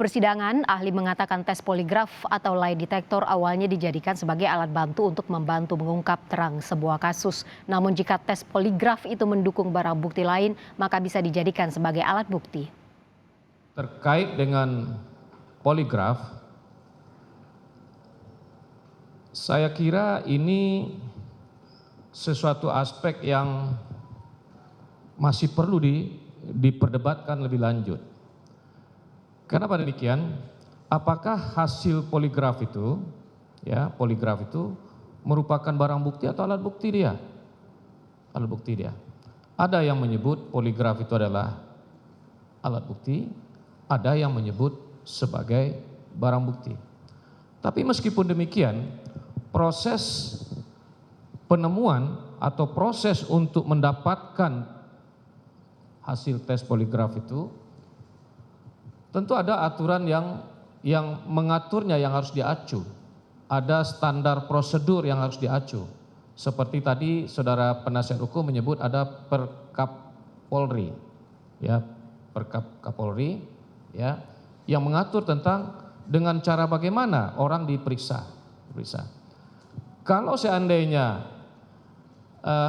Persidangan, ahli mengatakan tes poligraf atau lie detector awalnya dijadikan sebagai alat bantu untuk membantu mengungkap terang sebuah kasus. Namun jika tes poligraf itu mendukung barang bukti lain, maka bisa dijadikan sebagai alat bukti. Terkait dengan poligraf, saya kira ini sesuatu aspek yang masih perlu diperdebatkan lebih lanjut. Kenapa demikian? Apakah hasil poligraf itu, merupakan barang bukti atau alat bukti dia? Alat bukti dia. Ada yang menyebut poligraf itu adalah alat bukti, ada yang menyebut sebagai barang bukti. Tapi meskipun demikian, proses penemuan atau proses untuk mendapatkan hasil tes poligraf itu tentu ada aturan yang mengaturnya, yang harus diacu. Ada standar prosedur yang harus diacu. Seperti tadi saudara penasihat hukum menyebut ada Perkap Polri, Perkap Kapolri, yang mengatur tentang dengan cara bagaimana orang diperiksa. Kalau seandainya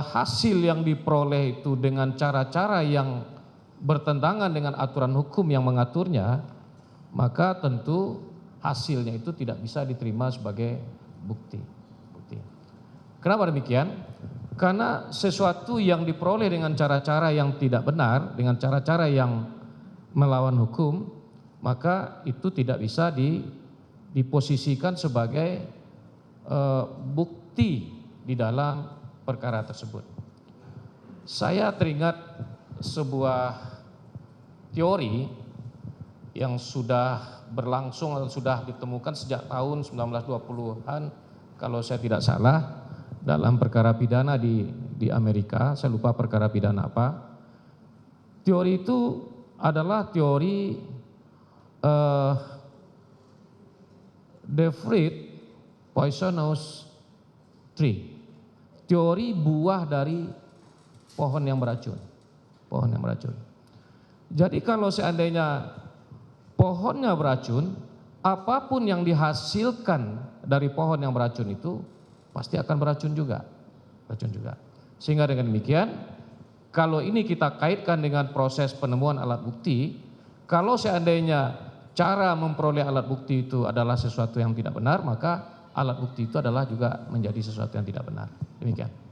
hasil yang diperoleh itu dengan cara-cara yang bertentangan dengan aturan hukum yang mengaturnya, maka tentu hasilnya itu tidak bisa diterima sebagai bukti. Kenapa demikian? Karena sesuatu yang diperoleh dengan cara-cara yang tidak benar, dengan cara-cara yang melawan hukum, maka itu tidak bisa diposisikan sebagai bukti di dalam perkara tersebut. Saya teringat sebuah teori yang sudah berlangsung atau sudah ditemukan sejak tahun 1920-an kalau saya tidak salah, dalam perkara pidana di Amerika. Saya lupa perkara pidana apa. Teori itu adalah teori the fruit poisonous tree, teori buah dari pohon yang beracun. Jadi kalau seandainya pohonnya beracun, apapun yang dihasilkan dari pohon yang beracun itu pasti akan beracun juga. Sehingga dengan demikian, kalau ini kita kaitkan dengan proses penemuan alat bukti, kalau seandainya cara memperoleh alat bukti itu adalah sesuatu yang tidak benar, maka alat bukti itu adalah juga menjadi sesuatu yang tidak benar. Demikian.